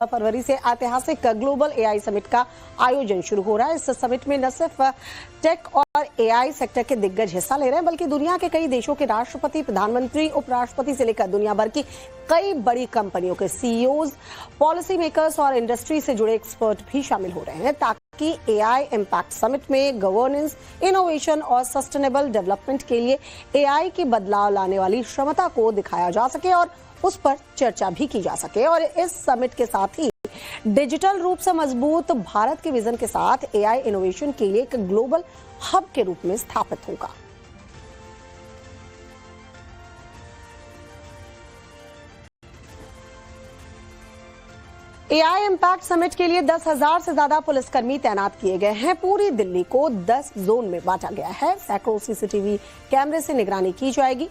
फरवरी से ऐतिहासिक global AI summit का आयोजन शुरू हो रहा है। इस समिट में न सिर्फ टेक और एआई सेक्टर के दिग्गज हिस्सा ले रहे हैं, बल्कि दुनिया के कई देशों के राष्ट्रपति, प्रधानमंत्री, उपराष्ट्रपति से लेकर दुनिया भर की कई बड़ी कंपनियों के सीईओज, पॉलिसी मेकर्स और इंडस्ट्री से जुड़े एक्सपर्ट भी शामिल हो रहे हैं, ताकि एआई इम्पैक्ट समिट में गवर्नेंस, इनोवेशन और सस्टेनेबल डेवलपमेंट के लिए एआई की बदलाव लाने वाली क्षमता को दिखाया जा सके और उस पर चर्चा भी की जा सके। और इस समिट के साथ ही डिजिटल रूप से मजबूत भारत के विजन के साथ एआई इनोवेशन के लिए एक ग्लोबल हब के रूप में स्थापित होगा। एआई इम्पैक्ट समिट के लिए 10,000 से ज्यादा पुलिसकर्मी तैनात किए गए हैं। पूरी दिल्ली को 10 जोन में बांटा गया है। सैकड़ों सीसीटीवी कैमरे से निगरानी की जाएगी।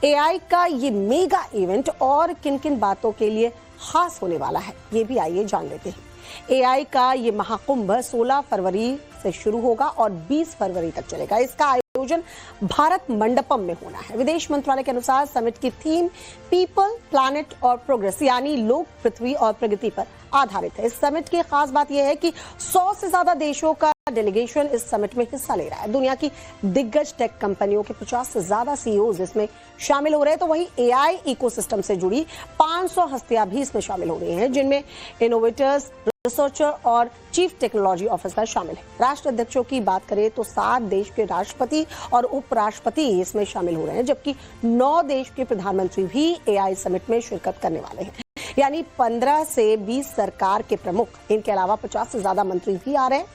एआई का ये मेगा इवेंट और किन किन बातों के लिए खास होने वाला है, ये भी आइए जान लेते हैं। एआई का ये महाकुंभ 16 फरवरी से शुरू होगा और 20 फरवरी तक चलेगा। इसका आयोजन भारत मंडपम में होना है। विदेश मंत्रालय के अनुसार समिट की थीम पीपल, प्लैनेट और प्रोग्रेस, यानी लोग, पृथ्वी और प्रगति पर आधारित है। इस समिट की खास बात यह है कि 100 से ज्यादा देशों का डेलीगेशन इस समिट में हिस्सा ले रहा है। दुनिया की दिग्गज टेक कंपनियों के 50 से ज्यादा सीईओज इसमें शामिल हो रहे हैं। तो वहीं एआई इकोसिस्टम से जुड़ी 500 हस्तियां भी इसमें शामिल हो रही हैं, जिनमें इनोवेटर्स, रिसर्चर और चीफ टेक्नोलॉजी ऑफिसर शामिल है। राष्ट्राध्यक्षों की बात करें तो 7 देश के राष्ट्रपति और उपराष्ट्रपति इसमें शामिल हो रहे हैं, जबकि 9 देश के प्रधानमंत्री भी एआई समिट में शिरकत करने वाले हैं। यानी 15 से 20 सरकार के प्रमुख, इनके अलावा 50 से ज्यादा मंत्री भी आ रहे हैं।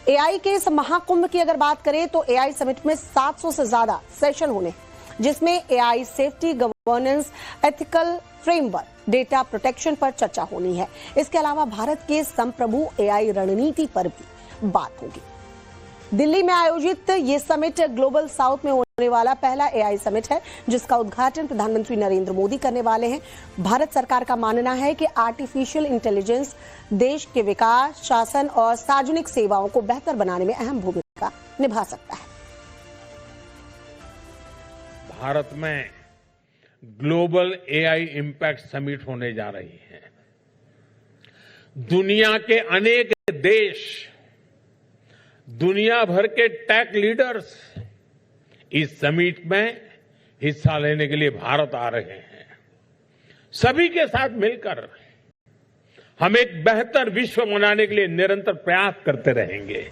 एआई के इस महाकुंभ की अगर बात करें तो एआई समिट में 700 से ज्यादा सेशन होने, जिसमें AI safety, governance, ethical framework, data protection पर चर्चा होनी है। इसके अलावा भारत के संप्रभु एआई रणनीति पर भी बात होगी। दिल्ली में आयोजित ये समिट ग्लोबल साउथ में होने वाला पहला एआई समिट है, जिसका उद्घाटन प्रधानमंत्री नरेंद्र मोदी करने वाले हैं। भारत सरकार का मानना है कि आर्टिफिशियल इंटेलिजेंस देश के विकास, शासन और सार्वजनिक सेवाओं को बेहतर बनाने में अहम भूमिका निभा सकता है। भारत में ग्लोबल एआई इम्पैक्ट समिट होने जा रही है। दुनिया के अनेक देश, दुनिया भर के टेक लीडर्स इस समिट में हिस्सा लेने के लिए भारत आ रहे हैं। सभी के साथ मिलकर हम एक बेहतर विश्व बनाने के लिए निरंतर प्रयास करते रहेंगे।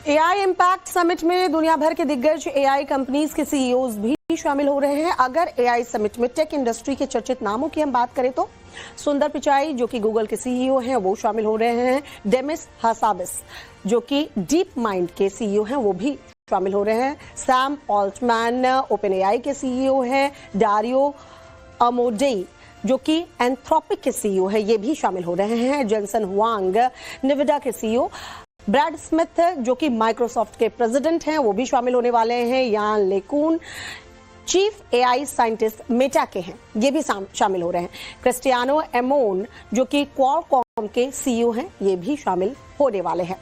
एआई इम्पैक्ट समिट में दुनिया भर के दिग्गज एआई कंपनीज के सीईओज भी शामिल हो रहे हैं। अगर एआई समिट में टेक इंडस्ट्री के चर्चित नामों की हम बात करें तो सुंदर पिचाई, जो कि गूगल के सीईओ हैं, वो शामिल हो रहे हैं। डेमिस हासाबिस, जो कि डीप माइंड के सीईओ हैं, वो भी शामिल हो रहे हैं। सैम ऑल्टमैन ओपन एआई के सीईओ हैं। डारियो अमोडेई, जो कि एंथ्रोपिक के सीईओ है, ये भी शामिल हो रहे हैं। जेनसन हुआंग, निविडा के सीईओ। ब्रैड स्मिथ, जो कि माइक्रोसॉफ्ट के प्रेसिडेंट हैं, वो भी शामिल होने वाले हैं। यान लेकून, चीफ एआई साइंटिस्ट मेटा के हैं, ये भी शामिल हो रहे हैं। क्रिस्टियानो एमोन, जो कि क्वालकॉम के सीईओ हैं, ये भी शामिल होने वाले हैं।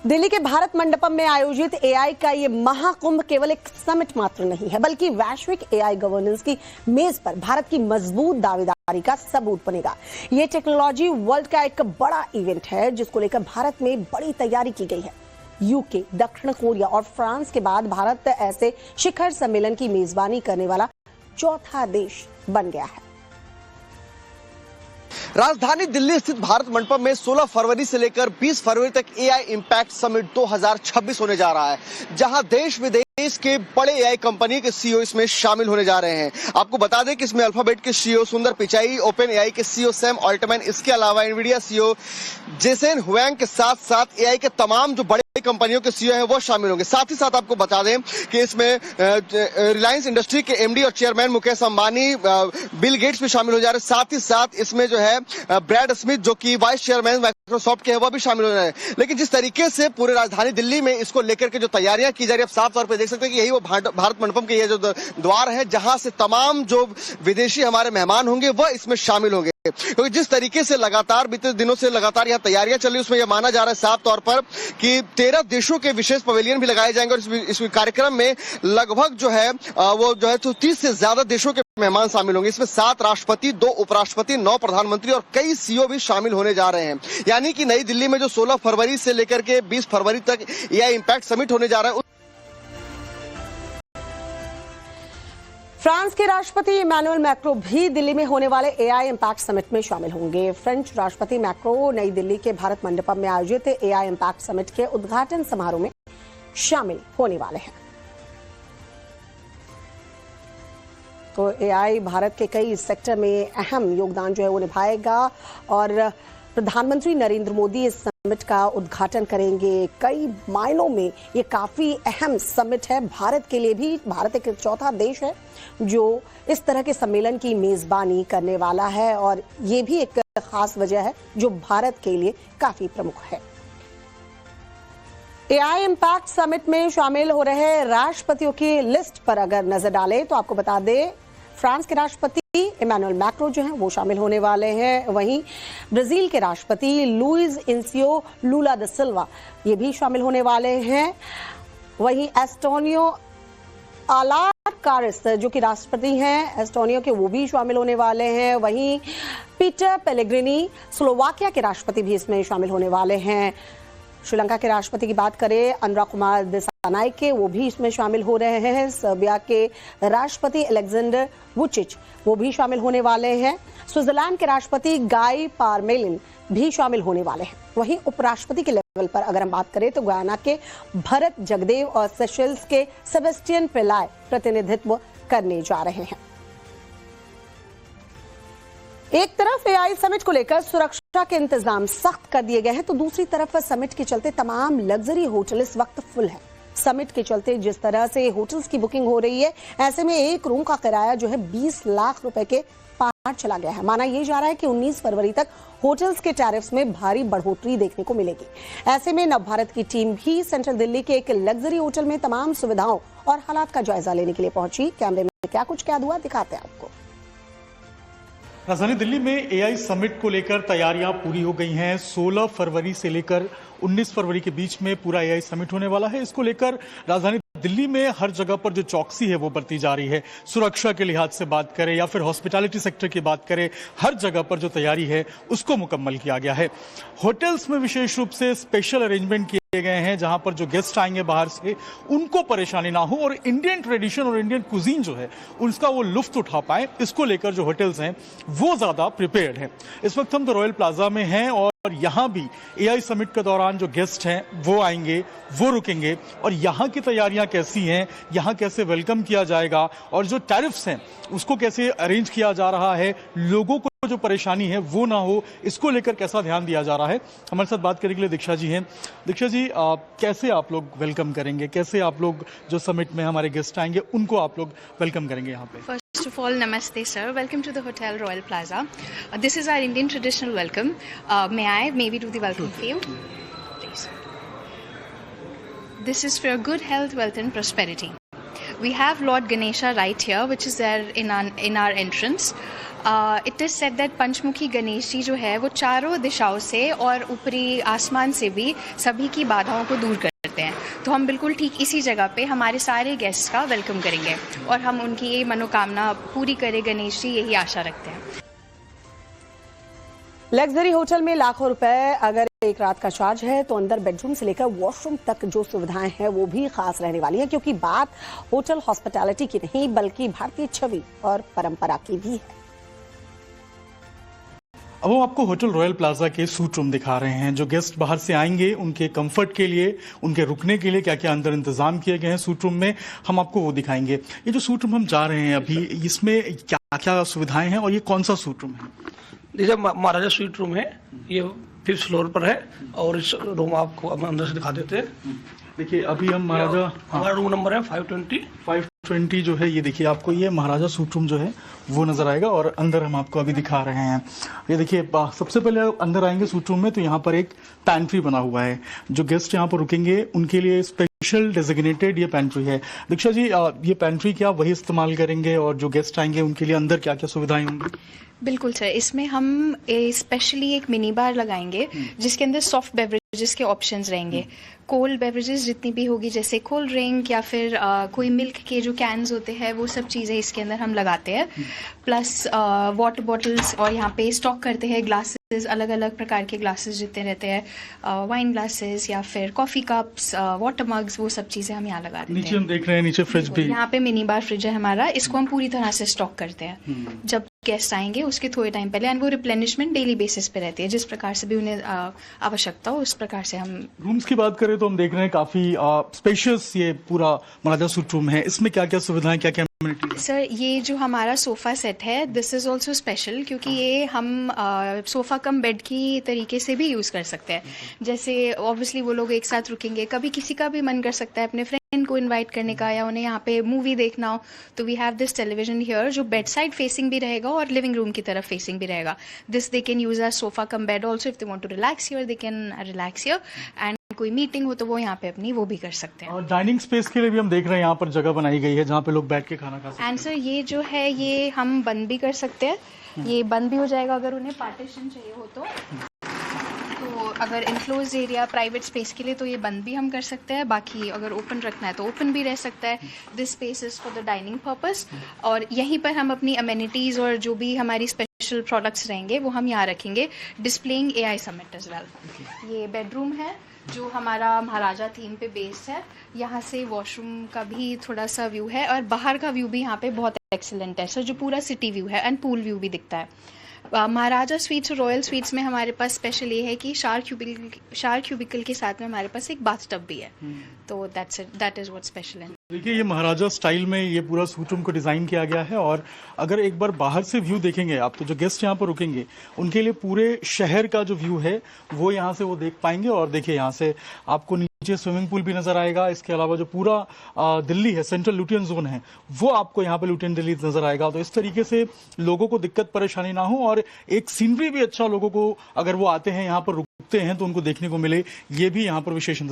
दिल्ली के भारत मंडपम में आयोजित एआई का ये महाकुंभ केवल एक समिट मात्र नहीं है, बल्कि वैश्विक एआई गवर्नेंस की मेज पर भारत की मजबूत दावेदारी का सबूत बनेगा। ये टेक्नोलॉजी वर्ल्ड का एक बड़ा इवेंट है, जिसको लेकर भारत में बड़ी तैयारी की गई है। यूके, दक्षिण कोरिया और फ्रांस के बाद भारत ऐसे शिखर सम्मेलन की मेजबानी करने वाला चौथा देश बन गया है। राजधानी दिल्ली स्थित भारत मंडपम में 16 फरवरी से लेकर 20 फरवरी तक एआई इम्पैक्ट समिट 2026 होने जा रहा है, जहां देश विदेश के बड़े एआई कंपनी के सीईओ इसमें शामिल होने जा रहे हैं। आपको बता दें कि इसमें अल्फाबेट के सीईओ सुंदर पिचाई, ओपन एआई के सीईओ सैम ऑल्टमैन, इसके अलावा एनवीडिया सीईओ जेसन हुआंग के साथ साथ एआई के तमाम जो बड़े कंपनियों के सीईओ हैं वो शामिल होंगे। साथ ही साथ आपको बता दें कि इसमें रिलायंस इंडस्ट्री के एमडी और chairman Mukesh Ambani, Bill Gates भी शामिल हो जा रहे हैं। साथ ही साथ इसमें जो है ब्रैड स्मिथ, जो कि वाइस चेयरमैन माइक्रोसॉफ्ट के हैं, वो भी शामिल हो रहे हैं। लेकिन जिस तरीके से पूरे राजधानी दिल्ली में इसको लेकर के जो तैयारियां की जा रही है, आप साफ तौर पर देख सकते हैं कि यही वो भारत मंडपम के ये जो द्वार है, जहां से तमाम जो विदेशी हमारे मेहमान होंगे वह इसमें शामिल होंगे। क्योंकि जिस तरीके से लगातार बीते दिनों से लगातार यहाँ तैयारियां चल रही, उसमें यह माना जा रहा है साफ तौर पर कि 13 देशों के विशेष पवेलियन भी लगाए जाएंगे और इस कार्यक्रम में लगभग जो है वो जो है 30 से ज्यादा देशों के मेहमान शामिल होंगे। इसमें 7 राष्ट्रपति, 2 उपराष्ट्रपति, 9 प्रधानमंत्री और कई सीईओ भी शामिल होने जा रहे हैं। यानी कि नई दिल्ली में जो 16 फरवरी से लेकर के 20 फरवरी तक एआई इम्पैक्ट समिट होने जा रहा है। फ्रांस के राष्ट्रपति इमैनुअल मैक्रो भी दिल्ली में होने वाले एआई इम्पैक्ट समिट में शामिल होंगे। फ्रेंच राष्ट्रपति मैक्रो नई दिल्ली के भारत मंडपम में आयोजित एआई इम्पैक्ट समिट के उद्घाटन समारोह में शामिल होने वाले हैं। तो एआई भारत के कई सेक्टर में अहम योगदान जो है वो निभाएगा और प्रधानमंत्री नरेंद्र मोदी इस समिट का उद्घाटन करेंगे। कई मायनों में ये काफी अहम समिट है भारत के लिए भी। भारत एक चौथा देश है जो इस तरह के सम्मेलन की मेजबानी करने वाला है और ये भी एक खास वजह है जो भारत के लिए काफी प्रमुख है। एआई इम्पैक्ट समिट में शामिल हो रहे राष्ट्रपतियों की लिस्ट पर अगर नजर डालें तो आपको बता दें फ्रांस के राष्ट्रपति इमैनुअल मैक्रो जो हैं वो शामिल होने वाले हैं। वहीं ब्राजील के राष्ट्रपति लुइस इनेसियो लुला दा सिल्वा ये भी शामिल होने वाले हैं। वहीं एस्टोनियो अलारकारिस जो कि राष्ट्रपति हैं एस्टोनिया के, वो भी शामिल होने वाले हैं। वहीं पीटर पेलेग्रिनी स्लोवाकिया के राष्ट्रपति भी इसमें शामिल होने वाले हैं। श्रीलंका के राष्ट्रपति की बात करें अनुराग कुमार दिसानायके, वो भी इसमें शामिल हो रहे हैं। सर्बिया के राष्ट्रपति अलेक्जेंडर वुचिच वो भी शामिल होने वाले हैं। स्विट्जरलैंड के राष्ट्रपति गाई पारमेलिन भी शामिल होने वाले हैं। वहीं उपराष्ट्रपति के लेवल पर अगर हम बात करें तो गयाना के भरत जगदेव और सेशेल्स के सेबेस्टियन पिलाय प्रतिनिधित्व करने जा रहे हैं। एक तरफ एआई समिट को लेकर सुरक्षा के इंतजाम सख्त कर दिए गए हैं तो दूसरी तरफ समिट के चलते तमाम लग्जरी होटल इस वक्त फुल है। समिट के चलते जिस तरह से होटल्स की बुकिंग हो रही है ऐसे में एक रूम का किराया जो है 20 लाख रुपए के पार चला गया है। माना यह जा रहा है कि 19 फरवरी तक होटल्स के टैरिफ्स में भारी बढ़ोतरी देखने को मिलेगी। ऐसे में नवभारत की टीम भी सेंट्रल दिल्ली के एक लग्जरी होटल में तमाम सुविधाओं और हालात का जायजा लेने के लिए पहुंची। कैमरे में क्या कुछ कैद हुआ दिखाते हैं आपको। राजधानी दिल्ली में एआई समिट को लेकर तैयारियां पूरी हो गई हैं। 16 फरवरी से लेकर 19 फरवरी के बीच में पूरा एआई समिट होने वाला है। इसको लेकर राजधानी दिल्ली में हर जगह पर जो चौकसी है वो बरती जा रही है। सुरक्षा के लिहाज से बात करें या फिर हॉस्पिटैलिटी सेक्टर की बात करें, हर जगह पर जो तैयारी है उसको मुकम्मल किया गया है। होटल्स में विशेष रूप से स्पेशल अरेंजमेंट किए गए हैं जहां पर जो गेस्ट आएंगे बाहर से उनको परेशानी ना हो और इंडियन ट्रेडिशन और इंडियन कुजीन जो है उसका वो लुफ्त उठा पाए, इसको लेकर जो होटल्स हैं वो ज्यादा प्रिपेयर्ड हैं। इस वक्त हम तो रॉयल प्लाजा में हैं और यहाँ भी एआई समिट के दौरान जो गेस्ट हैं वो आएंगे, वो रुकेंगे और यहाँ की तैयारियां कैसी हैं, यहाँ कैसे वेलकम किया जाएगा और जो टैरिफ्स हैं उसको कैसे अरेंज किया जा रहा है, लोगों को जो परेशानी है वो ना हो, इसको लेकर कैसा ध्यान दिया जा रहा है। हमारे साथ बात करने के लिए दीक्षा जी हैं। दीक्षा जी, कैसे आप लोग वेलकम करेंगे, कैसे आप लोग जो समिट में हमारे गेस्ट आएंगे उनको आप लोग वेलकम करेंगे यहाँ पे? First of all, namaste sir. Welcome to the Hotel Royal Plaza. This is our Indian traditional welcome. May I maybe do the welcome for you? Please. This is for your good health, wealth and prosperity. We have Lord Ganesha right here, which is there in our entrance. It is said that पंचमुखी गणेश जी जो है वो चारों दिशाओं से और ऊपरी आसमान से भी सभी की बाधाओं को दूर करते हैं। तो हम बिल्कुल ठीक इसी जगह पे हमारे सारे गेस्ट का वेलकम करेंगे और हम उनकी ये मनोकामना पूरी करे गणेश जी, यही आशा रखते हैं। लग्जरी होटल में लाखों रुपए अगर एक रात का चार्ज है तो अंदर बेडरूम से लेकर वॉशरूम तक जो सुविधाएं हैं वो भी खास रहने वाली है, क्योंकि बात होटल हॉस्पिटैलिटी की नहीं बल्कि भारतीय छवि और परंपरा की भी है। अब हम आपको होटल रॉयल प्लाजा के सूट रूम दिखा रहे हैं। जो गेस्ट बाहर से आएंगे उनके कंफर्ट के लिए, उनके रुकने के लिए क्या क्या अंदर इंतजाम किए गए हैं सूट रूम में, हम आपको वो दिखाएंगे। ये जो सूट रूम हम जा रहे हैं अभी, इसमें क्या क्या सुविधाएं हैं और ये कौन सा सूट रूम है? देखिए, महाराजा स्वीट रूम है, ये 5th फ्लोर पर है और इस रूम आपको अब अंदर से दिखा देते हैं। देखिए अभी हम महाराजा, हमारा रूम नंबर है 520 जो है, ये देखिए आपको ये महाराजा सूट रूम जो है वो नजर आएगा और अंदर हम आपको अभी दिखा रहे हैं। ये देखिए सबसे पहले अंदर आएंगे सूट रूम में तो यहाँ पर एक पैंट्री बना हुआ है। जो गेस्ट यहाँ पर रुकेंगे उनके लिए स्पेशल स्पेशल डेजिग्नेटेड ये पेंट्री है। दीक्षा जी, ये पेंट्री क्या वही इस्तेमाल करेंगे और जो गेस्ट आएंगे उनके लिए अंदर क्या क्या सुविधाएं होंगी? बिल्कुल सर, इसमें हम स्पेशली एक मिनी बार लगाएंगे जिसके अंदर सॉफ्ट बेवरेजेस के ऑप्शंस रहेंगे। कोल्ड बेवरेजेस जितनी भी होगी, जैसे कोल्ड ड्रिंक या फिर कोई मिल्क के जो कैन्स होते हैं, वो सब चीज़ें इसके अंदर हम लगाते हैं। प्लस वाटर बॉटल्स, और यहाँ पे स्टॉक करते हैं ग्लासेस, अलग अलग प्रकार के ग्लासेस जितने रहते हैं, वाइन ग्लासेस या फिर कॉफ़ी कप्स, वाटर मग्स, वो सब चीज़ें हम यहाँ लगा देते हैं। नीचे हम देख रहे हैं, नीचे फ्रिज भी, यहाँ पे मिनी बार फ्रिज है हमारा, इसको हम पूरी तरह से स्टॉक करते हैं। जब गेस्ट आएंगे उसके थोड़े टाइम पहले, एंड वो रिप्लेनिशमेंट डेली बेसिस पे रहती है, जिस प्रकार से भी उन्हें आवश्यकता हो उस प्रकार से हम। रूम्स की बात करें तो हम देख रहे हैं काफी स्पेशियस ये पूरा महाराजा सूट रूम है। इसमें क्या क्या सुविधाएं, क्या क्या amenities? सर, ये जो हमारा सोफ़ा सेट है, दिस इज़ ऑल्सो स्पेशल, क्योंकि ये हम सोफ़ा कम बेड की तरीके से भी यूज़ कर सकते हैं। जैसे ऑब्वियसली वो लोग एक साथ रुकेंगे, कभी किसी का भी मन कर सकता है अपने फ्रेंड को इनवाइट करने का, या उन्हें यहाँ पे मूवी देखना हो, तो we have this television here जो बेड साइड फेसिंग भी रहेगा और लिविंग रूम की तरफ फेसिंग भी रहेगा। This they can use as sofa cum bed also, if they want to relax here they can relax here, and कोई meeting हो तो वो यहाँ पे अपनी वो भी कर सकते हैं। और डाइनिंग स्पेस के लिए भी हम देख रहे हैं यहाँ पर जगह बनाई गई है जहाँ पे लोग बैठ के खाना खा सकते हैं। एंड सर, ये जो है ये हम बंद भी कर सकते हैं, ये बंद भी हो जाएगा अगर उन्हें पार्टीशन चाहिए हो तो अगर इनक्लोज एरिया प्राइवेट स्पेस के लिए तो ये बंद भी हम कर सकते हैं, बाकी अगर ओपन रखना है तो ओपन भी रह सकता है। This space is for the dining purpose, और यहीं पर हम अपनी अमेनिटीज़ और जो भी हमारी स्पेशल प्रोडक्ट्स रहेंगे वो हम यहाँ रखेंगे, displaying AI summit as well. ये बेडरूम है जो हमारा महाराजा थीम पे बेस्ड है। यहाँ से वॉशरूम का भी थोड़ा सा व्यू है, और बाहर का व्यू भी यहाँ पे बहुत एक्सीलेंट है सर, जो पूरा सिटी व्यू है एंड पूल व्यू भी दिखता है। महाराजा स्वीट्स और रॉयल स्वीट्स में हमारे पास स्पेशल ये है कि शार क्यूबिकल के साथ में हमारे पास एक बाथटब भी है, तो दैट इज़ व्हाट स्पेशल है। देखिए, ये महाराजा स्टाइल में ये पूरा सूट रूम को डिज़ाइन किया गया है, और अगर एक बार बाहर से व्यू देखेंगे आप तो जो गेस्ट यहाँ पर रुकेंगे उनके लिए पूरे शहर का जो व्यू है वो यहाँ से वो देख पाएंगे। और देखिए, यहाँ से आपको नीचे स्विमिंग पूल भी नजर आएगा। इसके अलावा जो पूरा दिल्ली है, सेंट्रल लुटियन जोन है, वो आपको यहाँ पे लुटियन दिल्ली नजर आएगा। तो इस तरीके से लोगों को दिक्कत परेशानी ना हो, और एक सीनरी भी अच्छा लोगों को, अगर वो आते हैं यहाँ पर रुकते हैं तो उनको देखने को मिले, ये भी यहाँ पर विशेष